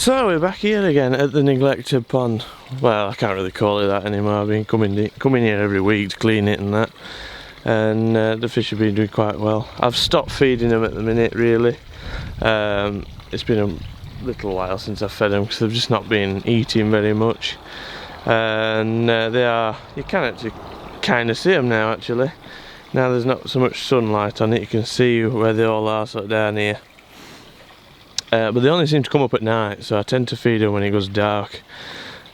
So we're back here again at the neglected pond. Well, I can't really call it that anymore. I've been coming here every week to clean it and that, and the fish have been doing quite well. I've stopped feeding them at the minute, really. It's been a little while since I've fed them because they've just not been eating very much, and you can actually kind of see them now. Actually, now there's not so much sunlight on it, you can see where they all are, sort of down here. But they only seem to come up at night, so I tend to feed them when it goes dark.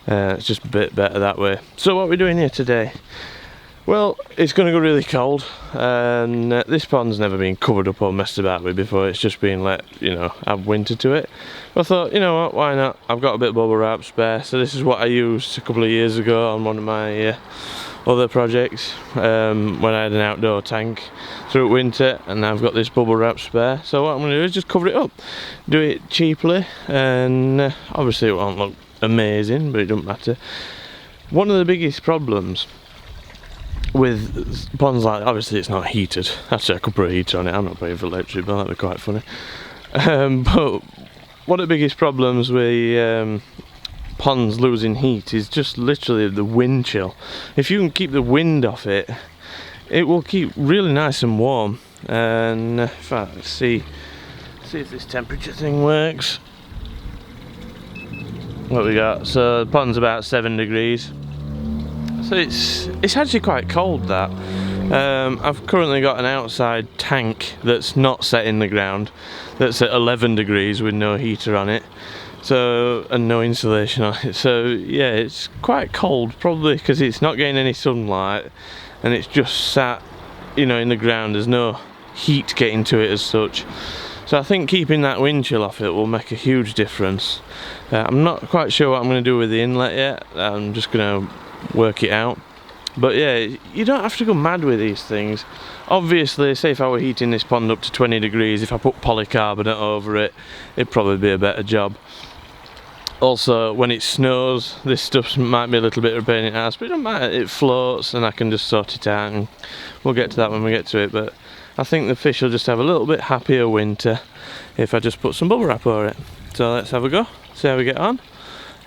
It's just a bit better that way. So what are we doing here today? Well, it's going to go really cold, and this pond's never been covered up or messed about with before. It's just been let, have winter to it. I thought, you know what, why not? I've got a bit of bubble wrap spare, so this is what I used a couple of years ago on one of my other projects, when I had an outdoor tank through winter, and I've got this bubble wrap spare. So what I'm going to do is just cover it up, do it cheaply, and obviously it won't look amazing, but it doesn't matter. One of the biggest problems with ponds like that, obviously it's not heated. Actually, I could put a heater on it. I'm not paying for electric, but that'd be quite funny. But one of the biggest problems with ponds losing heat is just literally the wind chill. If you can keep the wind off it, it will keep really nice and warm. And in fact, let's see if this temperature thing works. What we got? So the pond's about 7 degrees. So it's actually quite cold, that. I've currently got an outside tank that's not set in the ground, that's at 11 degrees with no heater on it, and no insulation on it. So yeah, it's quite cold, probably because it's not getting any sunlight and it's just sat, in the ground. There's no heat getting to it as such. So I think keeping that wind chill off it will make a huge difference. I'm not quite sure what I'm going to do with the inlet yet. I'm just going to work it out. But yeah, you don't have to go mad with these things. Obviously, say if I were heating this pond up to 20 degrees, if I put polycarbonate over it, it'd probably be a better job. Also, when it snows, this stuff might be a little bit of a pain in the ass, but it doesn't matter, it floats and I can just sort it out, and we'll get to that when we get to it. But I think the fish will just have a little bit happier winter if I just put some bubble wrap over it. So let's have a go, see how we get on.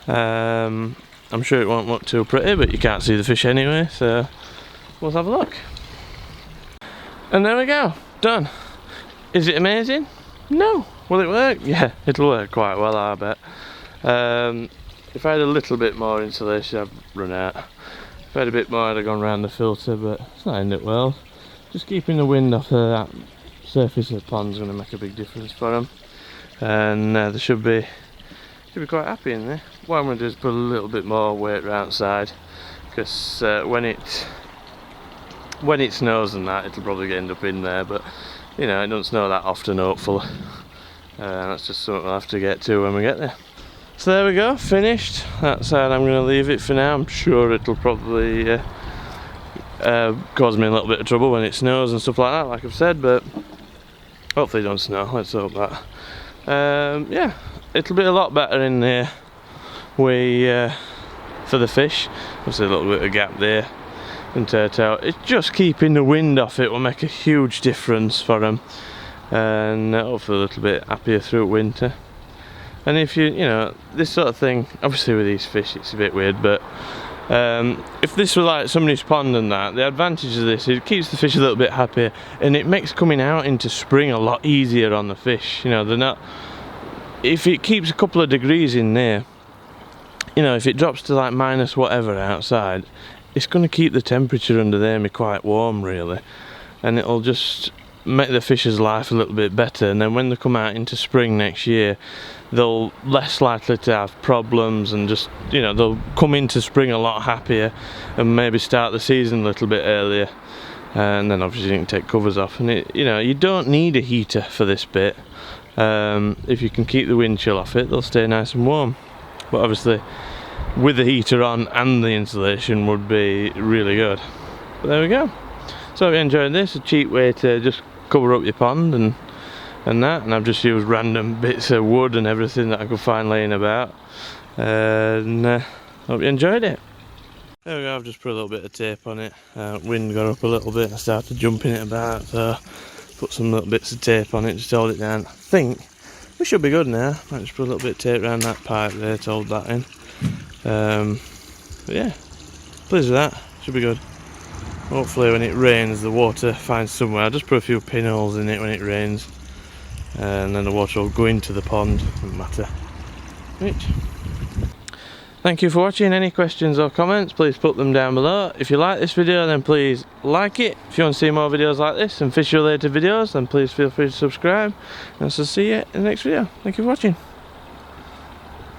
I'm sure it won't look too pretty, but you can't see the fish anyway, so we'll have a look. And there we go, done. Is it amazing? No. Will it work? Yeah, it'll work quite well, I bet. If I had a little bit more insulation, I'd run out. If I had a bit more, I'd have gone round the filter, but it's not ended well. Just keeping the wind off that surface of the pond is going to make a big difference for them, and they should be quite happy in there. What I'm going to do is put a little bit more weight outside, because when it snows and that, it'll probably end up in there, but it doesn't snow that often, hopefully. That's just something we'll have to get to when we get there. So there we go, finished. That side I'm going to leave it for now. I'm sure it'll probably cause me a little bit of trouble when it snows and stuff like that, like I've said, but hopefully it don't snow, let's hope that. Yeah, it'll be a lot better in there for the fish. Obviously a little bit of gap there and turtle. It's just keeping the wind off it will make a huge difference for them, and hopefully a little bit happier through winter. And if this sort of thing, obviously with these fish it's a bit weird, but if this were like somebody's pond and that, the advantage of this is it keeps the fish a little bit happier, and it makes coming out into spring a lot easier on the fish. They're not, if it keeps a couple of degrees in there, if it drops to like minus whatever outside, it's going to keep the temperature under there quite warm, really, and it'll just make the fish's life a little bit better. And then when they come out into spring next year, they'll less likely to have problems, and just they'll come into spring a lot happier and maybe start the season a little bit earlier. And then obviously you can take covers off, and you don't need a heater for this bit. If you can keep the wind chill off it, they'll stay nice and warm. But obviously with the heater on and the insulation would be really good. But there we go. So if you enjoyed this, a cheap way to just cover up your pond and that, and I've just used random bits of wood and everything that I could find laying about, and hope you enjoyed it. There we go, I've just put a little bit of tape on it. Wind got up a little bit, I started jumping it about, so put some little bits of tape on it just to hold it down. I think We should be good now. Might just put a little bit of tape around that pipe there to hold that in. But yeah, pleased with that. Should be good. Hopefully when it rains the water finds somewhere. I'll just put a few pinholes in it when it rains, and then the water will go into the pond. Doesn't matter. Right. Thank you for watching. Any questions or comments, please put them down below. If you like this video, then please like it. If you want to see more videos like this and fish related videos, then please feel free to subscribe. And I'll see you in the next video. Thank you for watching.